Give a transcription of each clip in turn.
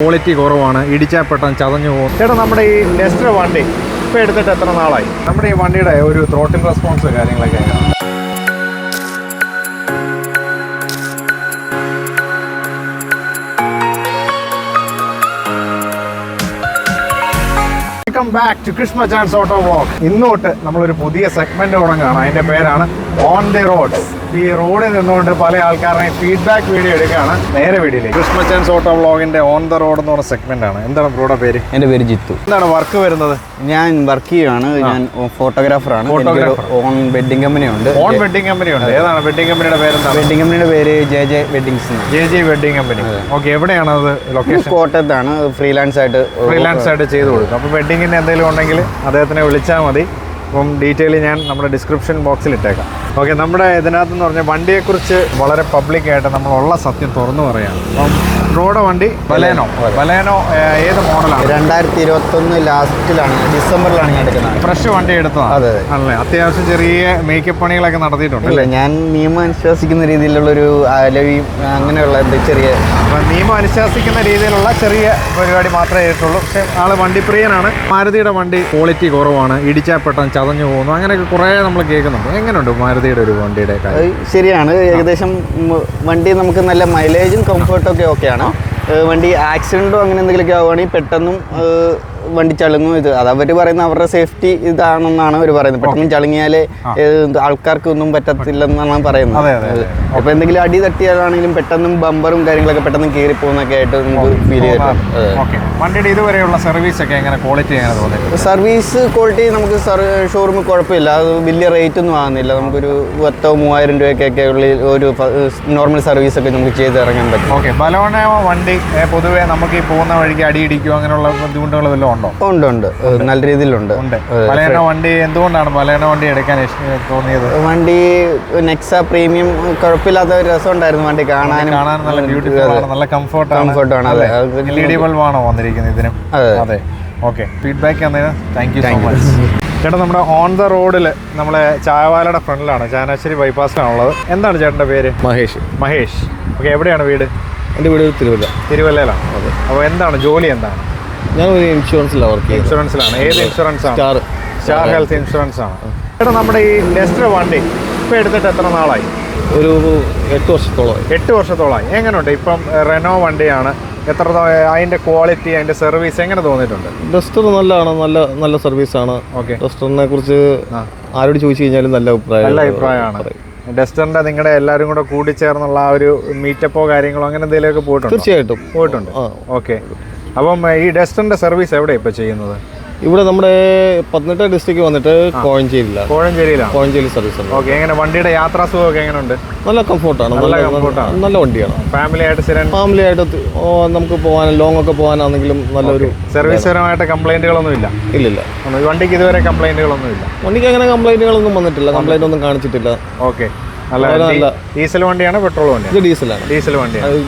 Quality കുറവാണ്, ഇടിച്ചാൽ പെട്ടെന്ന് ചതഞ്ഞു പോകും. ചേട്ടാ, നമ്മുടെ ഈ ഡസ്റ്റർ വണ്ടി ഇപ്പോൾ എടുത്തിട്ട് എത്ര നാളായി? നമ്മുടെ ഈ വണ്ടിയുടെ ഒരു ത്രോട്ടിൽ റെസ്പോൺസ് കാര്യങ്ങളൊക്കെ welcome back to Krishnachan's auto vlog. ഇന്നോട്ട് നമ്മളൊരു പുതിയ സെഗ്മെന്റ് തുടങ്ങുകയാണ്. അതിന്റെ പേരാണ് ഓൺ ദി റോഡ്സ്. ഈ റോഡിൽ നിന്നുകൊണ്ട് പല ആൾക്കാരുടെയും ഫീഡ്ബാക്ക് വീഡിയോ എടുക്കുകയാണ്. നേരെ വീഡിയോയിലേക്ക്. കൃഷ്ണ ചാൻസ് ഓട്ടോ വ്ളോഗിന്റെ ഓൺ ദ റോഡ് എന്ന് പറഞ്ഞ സെഗ്മെന്റ് ആണ്. എന്താണ് ബ്രോയുടെ പേര്? എന്റെ പേര് ജിത്തു. എന്താണ് വർക്ക് വരുന്നത്? ഞാൻ വർക്ക് ചെയ്യുകയാണ്. ഞാൻ ഫോട്ടോഗ്രാഫറാണ്. ഓൺ വെഡിങ് കമ്പനി ഉണ്ട്. ഓൺ വെഡിങ് കമ്പനി ഉണ്ട്. ഏതാണ് വെഡിങ് കമ്പനിയുടെ പേര്? വെഡിങ് കമ്പനിയുടെ പേര് JJ weddings. JJ wedding company. Okay, എവിടെയാണ് അത് ലൊക്കേഷൻ? കോട്ടയത്താണ്. ഫ്രീലാൻസ് ആയിട്ട് ചെയ്ത് കൊടുക്കും. അപ്പോൾ വെഡിങ്ങിന് എന്തെങ്കിലും ഉണ്ടെങ്കിൽ അദ്ദേഹത്തിനെ വിളിച്ചാൽ മതി. അപ്പം ഡീറ്റെയിൽ ഞാൻ നമ്മുടെ ഡിസ്ക്രിപ്ഷൻ ബോക്സിൽ ഇട്ടേക്കാം. ഓക്കെ, നമ്മുടെ ഇതിനകത്തെന്ന് പറഞ്ഞാൽ വണ്ടിയെക്കുറിച്ച് വളരെ പബ്ലിക്കായിട്ട് നമ്മളുള്ള സത്യം തുറന്നു പറയുകയാണ്. അപ്പം റോഡ് വണ്ടി ബലേനോ ഏത് മോഡലാണ്? 2021 ലാസ്റ്റിലാണ്, ഡിസംബറിലാണ് ഞാൻ എടുക്കുന്നത്. ഫ്രഷ് വണ്ടി എടുത്തതാണ്? അതെ അല്ലേ? അത്യാവശ്യം ചെറിയ മേക്കപ്പ് പണികളൊക്കെ നടത്തിയിട്ടുണ്ട് അല്ലേ? ഞാൻ നിയമം അനുശാസിക്കുന്ന രീതിയിലുള്ളൊരു അലവിയും അങ്ങനെയുള്ള ചെറിയ നിയമം അനുശാസിക്കുന്ന രീതിയിലുള്ള ചെറിയ പരിപാടി മാത്രമേ ചെയ്തിട്ടുള്ളൂ. പക്ഷേ ആള് വണ്ടിപ്രിയനാണ്. മാരുതിയുടെ വണ്ടി ക്വാളിറ്റി കുറവാണ്, ഇടിച്ചാൽ പെട്ടെന്ന് ചതഞ്ഞു പോകുന്നു, അങ്ങനെയൊക്കെ കുറേ നമ്മൾ കേൾക്കുന്നുണ്ട്. എങ്ങനെയുണ്ട് മാരുതിയുടെ ഒരു വണ്ടിയുടെ കാര്യം? ശരിയാണ്. ഏകദേശം വണ്ടി നമുക്ക് നല്ല മൈലേജും കംഫർട്ടൊക്കെ ഓക്കെയാണ്. വണ്ടി ആക്സിഡൻറ്റോ അങ്ങനെ എന്തെങ്കിലുമൊക്കെ ആവുകയാണെങ്കിൽ പെട്ടെന്നും വണ്ടി ചളുങ്ങും. ഇത് അത് അവർ പറയുന്ന അവരുടെ സേഫ്റ്റി ഇതാണെന്നാണ് അവർ പറയുന്നത്. പെട്ടെന്ന് ചളുങ്ങിയാൽ ആൾക്കാർക്കൊന്നും പറ്റത്തില്ലെന്നാണ് പറയുന്നത്. അപ്പോൾ എന്തെങ്കിലും അടി തട്ടിയാലാണെങ്കിലും പെട്ടെന്നും ബമ്പറും കാര്യങ്ങളൊക്കെ പെട്ടെന്ന് കീറി പോകുന്നൊക്കെ ആയിട്ട് നമുക്ക് ഫീൽ ചെയ്തിട്ടുണ്ട്. വണ്ടിയുടെ ഇതുവരെയുള്ള സർവീസ് ഒക്കെ എങ്ങനെ, ക്വാളിറ്റി എങ്ങനെ തോന്നി? സർവീസ് ക്വാളിറ്റി നമുക്ക് ഷോറൂമിൽ കുഴപ്പമില്ല. അത് വലിയ റേറ്റ് ഒന്നും ആകുന്നില്ല. നമുക്കൊരു 10,000-3000 രൂപയ്ക്കൊക്കെ ഉള്ളിൽ ഒരു നോർമൽ സർവീസ് ഒക്കെ നമുക്ക് ചെയ്ത് ഇറങ്ങാൻ പറ്റും. ഓക്കെ, ബലോണ വണ്ടി പൊതുവേ നമുക്ക് ഈ പോകുന്ന വഴിക്ക് അടി ഇടിക്കുക അങ്ങനെയുള്ള ബുദ്ധിമുട്ടുകൾ വല്ലതും ഉണ്ടോ? ഉണ്ട്, നല്ല രീതിയിലുണ്ട്. ബലേനോ വണ്ടി എന്തുകൊണ്ടാണ് ബലേനോ വണ്ടി എടുക്കാൻ തോന്നിയത്? വണ്ടി നെക്സ പ്രീമിയം കുഴപ്പമില്ലാത്ത ഒരു രസം ഉണ്ടായിരുന്നു. വണ്ടി കാണാൻ നല്ല ബ്യൂട്ടിഫുൾ ആണ്, നല്ല കംഫർട്ടാണ്. അതെ, LED ബൾബാണോ വന്നിരിക്കുന്നത് ഇതിനും? അതെ. ഓക്കെ, ഫീഡ്ബാക്ക് തന്നതിന് താങ്ക് യു സോ മച്ച്. ചേട്ടാ, നമ്മുടെ ഓൺ ദ റോഡിൽ നമ്മളെ ചായവാലയുടെ ഫ്രണ്ടിലാണ്, ചാനാശ്ശേരി ബൈപ്പാസിലാണുള്ളത്. എന്താണ് ചേട്ടൻ്റെ പേര്? മഹേഷ്. ഓക്കെ, എവിടെയാണ് വീട്? എൻ്റെ വീട് തിരുവല്ലയിലാണ്. അതെ. അപ്പോൾ എന്താണ് ജോലി? എന്താണ്? ഞാൻ ഒരു ഇൻഷുറൻസിലാണ്. ഏത് ഇൻഷുറൻസ് ആണ്? സ്റ്റാർ ഹെൽത്ത് ഇൻഷുറൻസ് ആണ്. ചേട്ടാ, നമ്മുടെ ഈ ഡസ്റ്റർ വണ്ടി ഇപ്പോൾ എടുത്തിട്ട് എത്ര നാളായി? ഒരു 8 വർഷത്തോളമായി. എങ്ങനെയുണ്ട്? ഇപ്പം റെനോ വണ്ടിയാണ്. അതിന്റെ ക്വാളിറ്റി, അതിന്റെ സർവീസ് എങ്ങനെ തോന്നിയിട്ടുണ്ട്? ഡസ്റ്റർ നല്ലതാണ്, നല്ല സർവീസാണ്. ഓക്കെ, ഡസ്റ്ററിനെ കുറിച്ച് ആരോട് ചോദിച്ചു കഴിഞ്ഞാലും നല്ല അഭിപ്രായമാണ്. ഡസ്റ്ററിന്റെ നിങ്ങളുടെ എല്ലാവരും കൂടെ കൂടിച്ചേർന്നുള്ള ആ ഒരു മീറ്റപ്പോ കാര്യങ്ങളോ അങ്ങനെ എന്തെങ്കിലുമൊക്കെ പോയിട്ടുണ്ട്? തീർച്ചയായിട്ടും പോയിട്ടുണ്ട്. ഓക്കെ, അപ്പം ഈ ഡസ്റ്ററിന്റെ സർവീസ് എവിടെയാണ് ഇപ്പോൾ ചെയ്യുന്നത്? ഇവിടെ നമ്മുടെ പത്തനംതിട്ട ഡിസ്ട്രിക്ട് വന്നിട്ട് കോഴഞ്ചേരിയിലാണ് സർവീസ്. ഓക്കെ, എങ്ങനെ വണ്ടിയുടെ യാത്രാസുഖമൊക്കെ എങ്ങനെയുണ്ട്? നല്ല കംഫോർട്ടാണ്, നല്ല വണ്ടിയാണ്. ഫാമിലി ആയിട്ട് നമുക്ക് പോകാൻ, ലോങ് ഒക്കെ പോകാനാണെങ്കിലും നല്ലൊരു സർവീസ് പരമായിട്ട് കംപ്ലൈന്റുകളൊന്നും ഇല്ല? ഇല്ല. വണ്ടിക്ക് ഇതുവരെ കംപ്ലൈന്റുകളൊന്നും ഇല്ല? വണ്ടിക്ക് അങ്ങനെ കംപ്ലൈന്റുകളൊന്നും വന്നിട്ടില്ല, കംപ്ലൈന്റ് ഒന്നും കാണിച്ചിട്ടില്ല. ഓക്കെ, ഡീസൽ വണ്ടിയാണ് പെട്രോൾ വണ്ടി? ഇത് ഡീസലാണ്.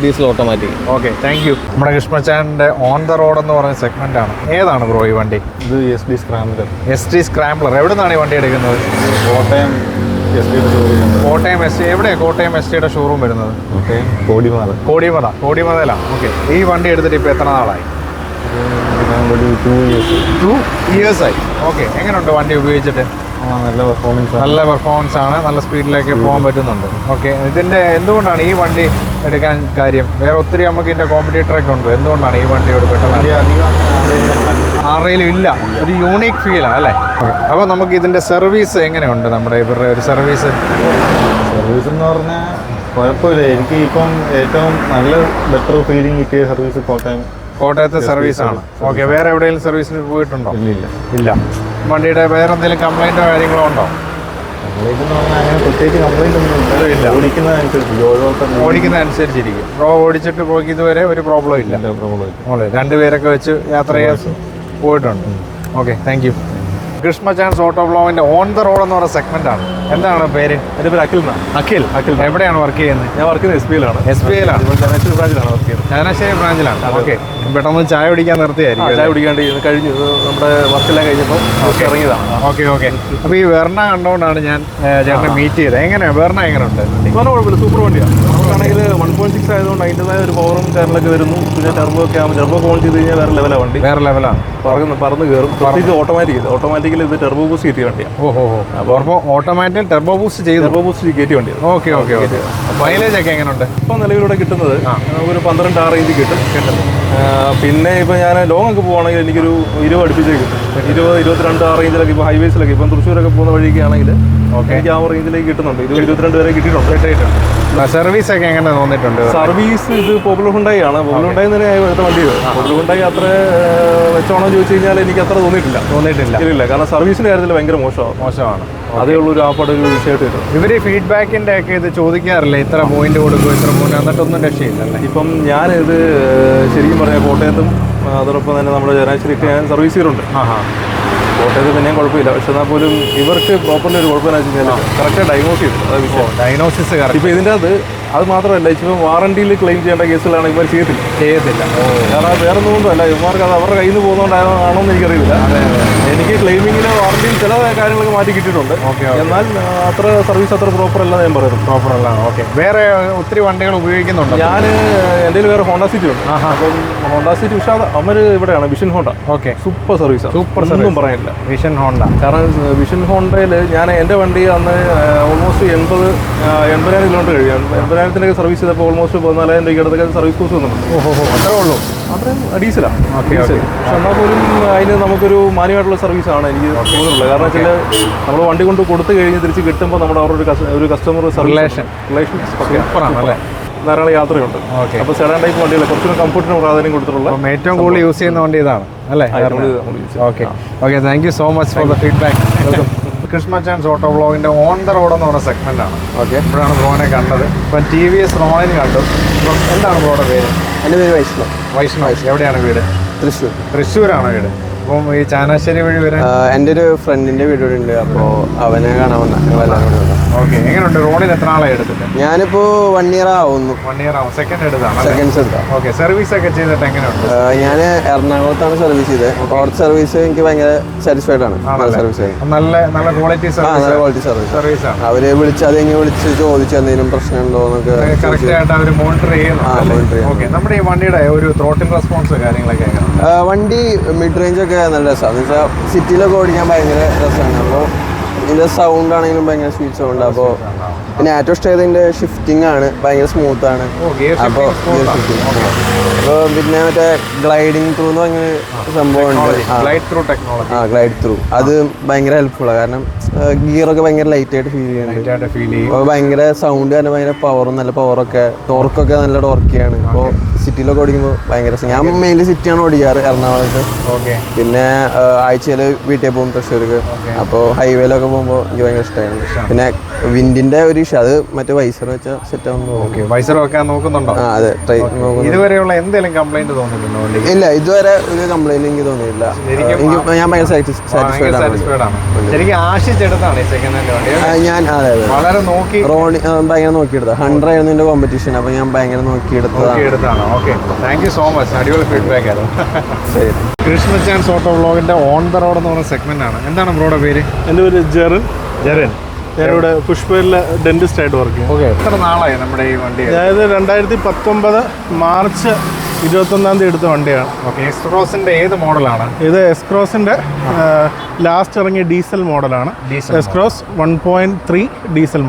Diesel automatic. Okay, thank you. നമ്മുടെ കൃഷ്ണച്ചാന്റെ ഓൺ ദ റോഡ് എന്ന് പറയുന്ന സെഗ്മെന്റ് ആണ്. ഏതാണ് ബ്രോ ഈ വണ്ടി? ഇത് SD സ്ക്രാംബ്ലർ. എവിടെ നിന്നാണ് ഈ വണ്ടി എടുക്കുന്നത്? കോട്ടയം ST. എവിടെയാണ് കോട്ടയം STയുടെ ഷോറൂം വരുന്നത്? കോടിമതയിലാണ്. ഓക്കെ, ഈ വണ്ടി എടുത്തിട്ട് ഇപ്പോൾ എത്ര നാളായി? 2 years ആയി. ഓക്കെ, എങ്ങനെയുണ്ട് വണ്ടി ഉപയോഗിച്ചിട്ട്? നല്ല പെർഫോമൻസ് ആണ്, നല്ല സ്പീഡിലേക്ക് പോകാൻ പറ്റുന്നുണ്ട്. ഓക്കെ, ഇതിന്റെ എന്തുകൊണ്ടാണ് ഈ വണ്ടി എടുക്കാൻ കാര്യം? വേറെ ഒത്തിരി നമുക്ക് ഇതിന്റെ കോമ്പറ്റീറ്ററൊക്കെ ഉണ്ട്. എന്തുകൊണ്ടാണ് ഈ വണ്ടിയോട് പെട്ടെന്ന്? ആരുടെയിലും ഇല്ല, ഒരു യൂണീക്ക് ഫീലാണ് അല്ലേ? അപ്പോൾ നമുക്ക് ഇതിന്റെ സർവീസ് എങ്ങനെയുണ്ട്? നമ്മുടെ ഇവരുടെ ഒരു സർവീസ് എന്ന് പറഞ്ഞാൽ കുഴപ്പമില്ല. എനിക്ക് ഇപ്പം ഏറ്റവും നല്ല ബെറ്റർ ഫീലിംഗ് കിട്ടിയ സർവീസ് കോട്ടയത്തെ സർവീസ് ആണ്. ഓക്കെ, വേറെ എവിടെയെങ്കിലും സർവീസിന് പോയിട്ടുണ്ടോ? ഇല്ല. വണ്ടിയുടെ വേറെ എന്തെങ്കിലും കംപ്ലൈന്റോ കാര്യങ്ങളോ ഉണ്ടോ? പ്രത്യേകിച്ച് കംപ്ലൈന്റ് ഒന്നും ഇല്ല. ഓടിക്കുന്നതനുസരിച്ചിരിക്കും. ഓടിച്ചിട്ട് പോയി ഇതുവരെ ഒരു പ്രോബ്ലം ഇല്ല. രണ്ടുപേരൊക്കെ വെച്ച് യാത്ര ചെയ്യാൻ പോയിട്ടുണ്ട്. Okay, thank you. Krishnachan's auto വ്ളോഗിന്റെ ഓൺ ദ റോഡ് എന്ന് പറയുന്ന സെഗ്മെന്റ് ആണ്. എന്താണ് പേര്? എൻ്റെ പേര് അഖിൽ എന്നാണ്. അഖിൽ. എവിടെയാണ് വർക്ക് ചെയ്യുന്നത്? ഞാൻ വർക്ക് ചെയ്യുന്നത് SBIയിലാണ്. SBIയിലാണ്. ചങ്ങനാശ്ശേരി ബ്രാഞ്ചിലാണ് വർക്ക് ചെയ്യുന്നത്. ചങ്ങനാശ്ശേരി ബ്രാഞ്ചിലാണ്. ഓക്കെ. പെട്ടെന്ന് ചായ കുടിക്കാൻ നിർത്തിയായിരിക്കും. ചായ കുടിക്കാണ്ട് കഴിഞ്ഞു, നമ്മുടെ വർക്കെല്ലാം കഴിഞ്ഞപ്പോൾ ഇറങ്ങിയതാണ്. ഓക്കെ. അപ്പോൾ ഈ വെർണ കണ്ടുകൊണ്ടാണ് ഞാൻ ചേട്ടനെ മീറ്റ് ചെയ്തത്. എങ്ങനെയാണ് വെർണ? എങ്ങനെയുണ്ട്? കുഴപ്പമില്ല, സൂപ്പർ വണ്ടിയാണ്. നമുക്കാണെങ്കിൽ 1.6 ആയതുകൊണ്ട് അതിൻ്റെതായ ഒരു പവറും കാര്യങ്ങളൊക്കെ വരുന്നു. പിന്നെ ടെർബോ ഒക്കെ ആകുമ്പോൾ ടെർബോ ഓൺ ചെയ്ത് കഴിഞ്ഞാൽ വേറെ ലെവലാണ് വണ്ടി. വേറെ ലെവലാണ്. പറന്ന് കയറും. പ്രത്യേകിച്ച് ഓട്ടോമാറ്റിക്കലി ഇത് ടെർബോ ബൂസ്റ്റ് കയറ്റിയ വണ്ടിയാണ്. അപ്പോൾ ഓട്ടോമാറ്റിക് ടെർബോ ബൂസ്റ്റ് ചെയ്ത് ടെർബോ ബൂസ്റ്റ് കയറ്റിയ വണ്ടിയാണ്. ഓക്കെ. മൈലേജ് ഒക്കെ എങ്ങനെയുണ്ട്? ഇപ്പം നിലവിലൂടെ കിട്ടുന്നത് ഒരു 12 ആ റേഞ്ച് കിട്ടും. പിന്നെ ഇപ്പം ഞാൻ ലോങ് ഒക്കെ പോവുകയാണെങ്കിൽ എനിക്കൊരു 20 അടുപ്പിച്ചേ കിട്ടും. 20-22 ആ റേഞ്ചിലൊക്കെ ഇപ്പോൾ ഹൈവേസിലൊക്കെ ഇപ്പം തൃശ്ശൂരൊക്കെ പോകുന്ന വഴിയൊക്കെ ആണെങ്കിൽ എനിക്ക് ആ റേഞ്ചിലേക്ക് കിട്ടുന്നുണ്ട്. 22 വരെ കിട്ടിയിട്ടുണ്ട്. സർവീസ് ഒക്കെ എങ്ങനെ തോന്നിയിട്ടുണ്ട്? സർവീസ് ഇത് പോപ്പുലർ ഹുണ്ടായി ആണ്. പോപ്പുലർ ഹുണ്ടായി തന്നെ എടുത്ത വണ്ടി. പോപ്പുലർ ഹുണ്ടായി അത്ര വെച്ചോണം ചോദിച്ചു കഴിഞ്ഞാൽ എനിക്ക് അത്ര തോന്നിയിട്ടില്ല. ഇല്ല, കാരണം സർവീസിന്റെ കാര്യത്തിൽ ഭയങ്കര മോശമാണ്. അതേ ഉള്ളൊരു ആപ്പാട് ഒരു വിഷയമായിട്ട് വരും. ഇവർ ഫീഡ്ബാക്കിന്റെ ഒക്കെ ഇത് ചോദിക്കാറില്ല, ഇത്ര പോയിന്റ് കൊടുക്കും, ഇത്ര പോയിന്റ്, എന്നിട്ടൊന്നും രക്ഷയില്ലല്ലേ? ഇപ്പം ഞാനിത് ശരിക്കും പറഞ്ഞാൽ കോട്ടയത്തും അതോടൊപ്പം തന്നെ നമ്മുടെ ചങ്ങനാശ്ശേരിയൊക്കെ ഞാൻ സർവീസ് ചെയ്തിട്ടുണ്ട്. കോട്ടയത്ത് പിന്നെയും കുഴപ്പമില്ല. പക്ഷെ എന്നാൽ പോലും ഇവർക്ക് പ്രോപ്പർലി ഒരു കുഴപ്പമെന്ന് വെച്ച് കഴിഞ്ഞാൽ കറക്റ്റ് ഡയഗ്നോസ് ചെയ്തു. അത് വിഷയം ഡയഗ്നോസിസ് കറക്റ്റ്. ഇപ്പോൾ ഇതിൻ്റെ അത് മാത്രമല്ല, ഇപ്പം വാറണ്ടിയിൽ ക്ലെയിം ചെയ്യേണ്ട കേസുകളാണ് ഇവർ ചെയ്യത്തില്ല. കാരണം വേറെ ഒന്നും കൊണ്ടല്ല, ഇവർക്ക് അത് അവരുടെ കയ്യിൽ നിന്ന് പോകുന്നതുകൊണ്ടാണോ എന്ന് എനിക്കറിയില്ല. എനിക്ക് ക്ലെയിമിങ്ങിന് വാറണ്ടിയിൽ ചില കാര്യങ്ങളൊക്കെ മാറ്റി കിട്ടിയിട്ടുണ്ട്. എന്നാൽ അത്ര സർവീസ് അത്ര പ്രോപ്പർ അല്ല ഞാൻ പറയുന്നത്. പ്രോപ്പർ അല്ല. ഓക്കെ. വേറെ ഒത്തിരി വണ്ടികൾ ഉപയോഗിക്കുന്നുണ്ട്. ഞാൻ എൻ്റെ വേറെ ഹോണ്ട സിറ്റി ഉണ്ട്. അപ്പം ഹോണ്ട സിറ്റി വിഷാദ അവർ ഇവിടെയാണ് വിഷൻ ഹോണ്ട. ഓക്കെ. സൂപ്പർ സർവീസാണ്. ഒന്നും പറയാനില്ല. Vision Honda. കാരണം വിഷൻ ഹോണ്ടയിൽ ഞാൻ എൻ്റെ വണ്ടി അന്ന് ഓൾമോസ്റ്റ് 80,000 കിലോമീറ്റർ കഴിയും. 80,000 സർവീസ് ചെയ്തപ്പോൾ ഓൾമോസ്റ്റ് 14,000 രൂപയ്ക്ക് അടുത്തൊക്കെ സർവീസ് കോസ്റ്റ് വന്നിട്ടുണ്ട്. അത്രേ ഉള്ളൂ. അത്രയും ഡീസലാണ്. പക്ഷെ എന്നാൽ പോലും അതിന് നമുക്കൊരു മാന്യമായിട്ടുള്ള സർവീസാണ് എനിക്ക് തോന്നുന്നുള്ളത്. കാരണം വെച്ചാൽ നമ്മൾ വണ്ടി കൊണ്ട് കൊടുത്തു കഴിഞ്ഞ് തിരിച്ച് കിട്ടുമ്പോൾ നമ്മുടെ അവരുടെ ഒരു കസ്റ്റമർ റിലേഷൻ സൂപ്പറാണ്. ധാരാളം യാത്രയുണ്ട്. അപ്പോൾ സെഡാൻ ടൈപ്പ് വണ്ടികൾ കുറച്ചുകൂടി കംഫർട്ടിന് പ്രാധാന്യം കൊടുത്തിട്ടുള്ള ഏറ്റവും കൂടുതൽ യൂസ് ചെയ്യുന്ന വണ്ടി ഇതാണ് അല്ലേ? Okay. Thank you so much for the feedback. Krishnachan's auto വ്ളോഗിൻ്റെ ഓൺ ദ റോഡ് എന്ന് പറഞ്ഞ സെഗ്മെന്റ് ആണ്. ഓക്കെ. ഇപ്പോഴാണ് ബ്രോനെ കണ്ടത്. ഇപ്പം TVS റോണിന് കണ്ടു. ഇപ്പം എന്താണ് ബ്രോയുടെ പേര്? എൻ്റെ പേര് വൈഷ്ണവ്. എവിടെയാണ് വീട്? തൃശ്ശൂരാണ് വീട്. അപ്പം ഈ ചങ്ങനാശ്ശേരി വഴി വരാൻ എൻ്റെ ഒരു ഫ്രണ്ടിൻ്റെ വീട് ഇവിടെ ഉണ്ട്. അപ്പോൾ അവനെ കാണാൻ വന്ന ഞങ്ങളെല്ലാവരും കൂടെ. ഓക്കെ. എങ്ങനെയുണ്ട്? റോഡിൽ എത്ര ആളായി എടുത്തിട്ട്? ഞാനിപ്പോൾ 1 year ആവുന്നു. 1 year ആവും. സെക്കൻഡ് എടുത്താണ്. ഓക്കെ. സർവീസ് ഒക്കെ ചെയ്തിട്ട് എങ്ങനെയുണ്ട്? ഞാൻ എറണാകുളത്താണ് സർവീസ് ചെയ്തത്. ഓർത്ത് സർവീസ് എനിക്ക് ഭയങ്കര സാറ്റിസ്ഫൈഡ് ആണ്. സർവീസ് നല്ല ക്വാളിറ്റി സർവീസ് ആണ്. അവര് വിളിച്ച് ചോദിച്ചു എന്തെങ്കിലും പ്രശ്നമുണ്ടോ എന്നൊക്കെ കറക്റ്റ് ആയിട്ട് അവർ മോണിറ്റർ ചെയ്യുന്നു. നമ്മുടെ ഈ വണ്ടിയുടെ ഒരു ത്രോട്ടിൽ റെസ്പോൺസ് കാര്യങ്ങളൊക്കെ വണ്ടി മിഡ് റേഞ്ച് ഒക്കെ നല്ല രസമാണ്. എന്ന് വെച്ചാൽ സിറ്റിയിലൊക്കെ ഓടിക്കാൻ ഭയങ്കര രസമാണ്. അപ്പോൾ ഇതിൻ്റെ സൗണ്ട് ആണെങ്കിലും ഭയങ്കര സ്വീറ്റ് സൗണ്ട്. അപ്പോൾ പിന്നെ ഏറ്റവും ഇഷ്ടം ഇതിൻ്റെ ഷിഫ്റ്റിംഗ് ആണ്, ഭയങ്കര സ്മൂത്ത് ആണ്. അപ്പോൾ പിന്നെ മറ്റേ ഗ്ലൈഡിങ് ത്രൂ എന്ന് പറഞ്ഞ സംഭവമുണ്ട്. ഗ്ലൈഡ് ത്രൂ അത് ഭയങ്കര ഹെൽപ്ഫുള്ളാണ്. കാരണം ഗിയറൊക്കെ ഭയങ്കര ലൈറ്റ് ആയിട്ട് ഫീൽ ചെയ്യുന്നുണ്ട്. അപ്പോൾ ഭയങ്കര സൗണ്ട് തന്നെ ഭയങ്കര പവറും നല്ല പവറൊക്കെ ടോർക്കൊക്കെ നല്ല ടോർക്കിയാണ്. അപ്പോൾ സിറ്റിയിലൊക്കെ ഓടിക്കുമ്പോൾ ഭയങ്കര ഞാൻ മെയിൻലി സിറ്റിയാണ് ഓടിക്കാറ് എറണാകുളത്ത്. പിന്നെ ആഴ്ചയിൽ വീട്ടിൽ പോകും തൃശ്ശൂർക്ക്. അപ്പോൾ ഹൈവേയിലൊക്കെ പോകുമ്പോൾ എനിക്ക് ഭയങ്കര ഇഷ്ടമാണ്. പിന്നെ വിൻഡിന്റെ ഒരു ഇഷ്യൂ അത് മറ്റേ വൈസർ വെച്ച സെറ്റ് ആവുമ്പോൾ വൈസർ വെക്കാൻ നോക്കുന്നുണ്ടോ? അതെ. ഇതുവരെയുള്ള എന്തെങ്കിലും കംപ്ലൈന്റ് തോന്നിയിട്ടുണ്ടോ? ഇല്ല, ഇതുവരെ ഒരു കംപ്ലൈന്റ് എനിക്ക് തോന്നിയില്ല. ഞാൻ ഭയങ്കര സാറ്റിസ്ഫൈഡ് ആണ്. ഞാൻ അതെ വളരെ നോക്കി റോണി ഭയങ്കര നോക്കിയെടുത്ത 100 ആയിരുന്നു എന്റെ കോമ്പറ്റീഷൻ. അപ്പൊ ഞാൻ ഭയങ്കര നോക്കിയെടുത്തതാണ്. Okay. Thank you so much. അടിപൊളി ഫീഡ്ബാക്ക് ആയിരുന്നു. ശരി. കൃഷ്ണച്ചാൻസ് ഓട്ടോ വ്ളോഗിന്റെ ഓൺ ദ റോഡ് എന്ന് പറഞ്ഞ സെഗ്മെന്റ് ആണ്. എന്താണ് ബ്രോയുടെ പേര്? എൻ്റെ പേര് ജെറിൻ. ഞാനിവിടെ പുഷ്പയിലെ ഡെന്റിസ്റ്റ് ആയിട്ട് വർക്ക് ചെയ്യും. ഓക്കെ. എത്ര നാളായി നമ്മുടെ ഈ വണ്ടി? അതായത് 2019 മാർച്ച് 21 എടുത്ത വണ്ടിയാണ്. ഓക്കെ. എക്സ്ക്രോസിന്റെ ഏത് മോഡലാണ് ഇത്? എക്സ്ക്രോസിന്റെ ലാസ്റ്റ് ഇറങ്ങിയ ഡീസൽ മോഡലാണ്. X-Cross 1.3 diesel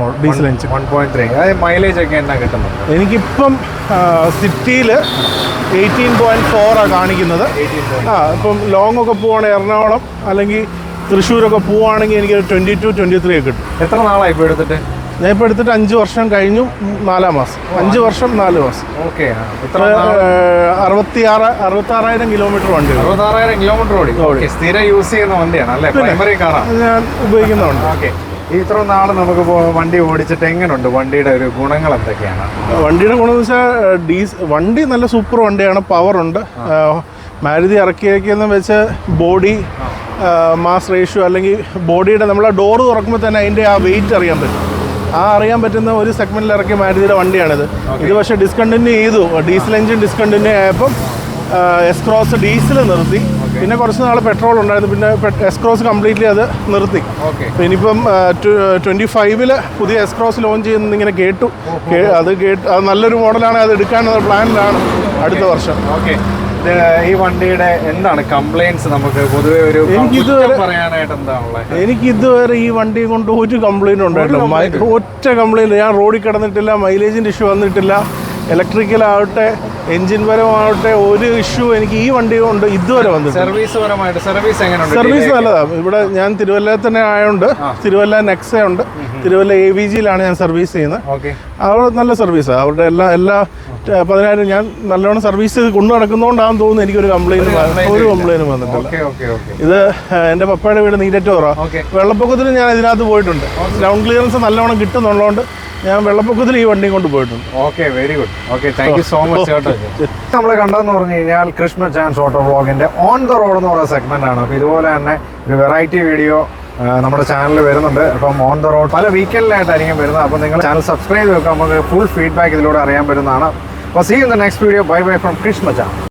engine. 1.3. അതായത് മൈലേജ് ഒക്കെ എന്നാ കിട്ടുന്നത്? എനിക്കിപ്പം സിറ്റിയിൽ 18.4 കാണിക്കുന്നത്. ഇപ്പം ലോങ് ഒക്കെ പോവുകയാണെങ്കിൽ എറണാകുളം അല്ലെങ്കിൽ തൃശ്ശൂരൊക്കെ പോവുകയാണെങ്കിൽ എനിക്ക് 22-23 ഒക്കെ കിട്ടും. എത്ര നാളായി ഇപ്പോൾ എടുത്തിട്ട്? ഞാൻ ഇപ്പോൾ എടുത്തിട്ട് 5 വർഷം കഴിഞ്ഞു 4 മാസം. 5 വർഷം 4 മാസം. ഓക്കെ. 66,000 കിലോമീറ്റർ വണ്ടി. 66,000 കിലോമീറ്റർ ഓടി. സ്ഥിരം യൂസ് ചെയ്യുന്ന വണ്ടിയാണ് അല്ലേ? പ്രൈമറി കാറാണ് ഞാൻ ഉപയോഗിക്കുന്നതുണ്ട്. ഓക്കെ. ഇത്ര നാൾ നമുക്ക് വണ്ടി ഓടിച്ചിട്ട് എങ്ങനെയുണ്ട്? വണ്ടിയുടെ ഒരു ഗുണങ്ങൾ എന്തൊക്കെയാണ്? വണ്ടിയുടെ ഗുണം എന്ന് വെച്ചാൽ വണ്ടി നല്ല സൂപ്പർ വണ്ടിയാണ്. പവറുണ്ട്. മാരുതി ഇറക്കിയേക്കെന്ന് വെച്ച് ബോഡി മാസ് റേഷ്യോ അല്ലെങ്കിൽ ബോഡിയുടെ നമ്മൾ ആ ഡോറ് തുറക്കുമ്പോൾ തന്നെ അതിൻ്റെ ആ വെയിറ്റ് അറിയാൻ പറ്റും. അറിയാൻ പറ്റുന്ന ഒരു സെഗ്മെൻറ്റിൽ ഇറക്കിയ മാരുതിയുടെ വണ്ടിയാണിത്. ഇത് പക്ഷേ ഡിസ്കണ്ടിന്യൂ ചെയ്തു. ഡീസൽ എഞ്ചിൻ ഡിസ്കണ്ടിന്യൂ ആയപ്പം എസ് ക്രോസ് ഡീസൽ നിർത്തി. പിന്നെ കുറച്ച് നാൾ പെട്രോൾ ഉണ്ടായിരുന്നു. പിന്നെ എസ് ക്രോസ് കംപ്ലീറ്റ്ലി അത് നിർത്തി. അപ്പോൾ ഇനിയിപ്പം 25 പുതിയ എസ് ക്രോസ് ലോഞ്ച് ചെയ്യുന്നിങ്ങനെ കേട്ടു. അത് നല്ലൊരു മോഡലാണ്. അത് എടുക്കാനുള്ള പ്ലാനിലാണ് അടുത്ത വർഷം. ഓക്കെ, ഈ വണ്ടിയുടെ എന്താണ് കംപ്ലൈൻറ്റ്സ്? നമുക്ക് പൊതുവെ ഒരു പറയാനായിട്ട് എന്താണുള്ളത്? എനിക്ക് ഇതുവരെ ഈ വണ്ടി കൊണ്ട് ഒരു കംപ്ലൈൻറ്റ് ഉണ്ടായിട്ടില്ല. ഒറ്റ കംപ്ലൈൻറ്റ്. ഞാൻ റോഡിൽ കിടന്നിട്ടില്ല, മൈലേജിൻ്റെ ഇഷ്യൂ വന്നിട്ടില്ല, ഇലക്ട്രിക്കലാവട്ടെ എഞ്ചിൻ പരമാവട്ടെ ഒരു ഇഷ്യൂ എനിക്ക് ഈ വണ്ടി കൊണ്ട് ഇതുവരെ വന്നിട്ടില്ല. സർവീസ് നല്ലതാണ്. ഇവിടെ ഞാൻ തിരുവല്ലയിൽ തന്നെ ആയതുകൊണ്ട് തിരുവല്ല നെക്സ ഉണ്ട്, തിരുവല്ല AVGയിലാണ് ഞാൻ സർവീസ് ചെയ്യുന്നത്. അവിടെ നല്ല സർവീസാണ്. അവരുടെ എല്ലാ 10,000 ഞാൻ നല്ലോണം സർവീസ് ചെയ്ത് കൊണ്ടു നടക്കുന്നതുകൊണ്ടാണെന്ന് തോന്നുന്നു എനിക്കൊരു കംപ്ലൈൻറ്റ് വന്നിട്ടില്ല. ഇത് എൻ്റെ പപ്പയുടെ വീട് നീരറ്റോറ. വെള്ളപ്പൊക്കത്തിൽ ഞാൻ ഇതിനകത്ത് പോയിട്ടുണ്ട്. ഗ്രൗണ്ട് ക്ലിയറൻസ് നല്ലോണം കിട്ടുന്നുള്ളതുകൊണ്ട് ഞാൻ വെള്ളപ്പൊക്കത്തിൽ ഈ വണ്ടി കൊണ്ട് പോയിട്ടുണ്ട്. Okay, very good. Okay, thank you so much. നമ്മൾ കണ്ടതെന്ന് പറഞ്ഞു കഴിഞ്ഞാൽ കൃഷ്ണ ചാൻസ് ഓട്ടോ വ്ളോഗിന്റെ ഓൺ ദ റോഡ് എന്ന് പറയുന്ന സെഗ്മെന്റ് ആണ്. അപ്പോൾ ഇതുപോലെ തന്നെ ഒരു വെറൈറ്റി വീഡിയോ നമ്മുടെ ചാനലിൽ വരുന്നുണ്ട്. അപ്പം ഓൺ ദ റോഡ് പല വീക്കെൻഡിലായിട്ടായിരിക്കും വരുന്നത്. അപ്പോൾ നിങ്ങൾ ചാനൽ സബ്സ്ക്രൈബ് ചെയ്ത് വെക്കുക. നമുക്ക് ഫുൾ ഫീഡ്ബാക്ക് ഇതിലൂടെ അറിയാൻ പറ്റുന്നതാണ്. അപ്പോൾ see in the next video. Bye bye from Krishna Chan.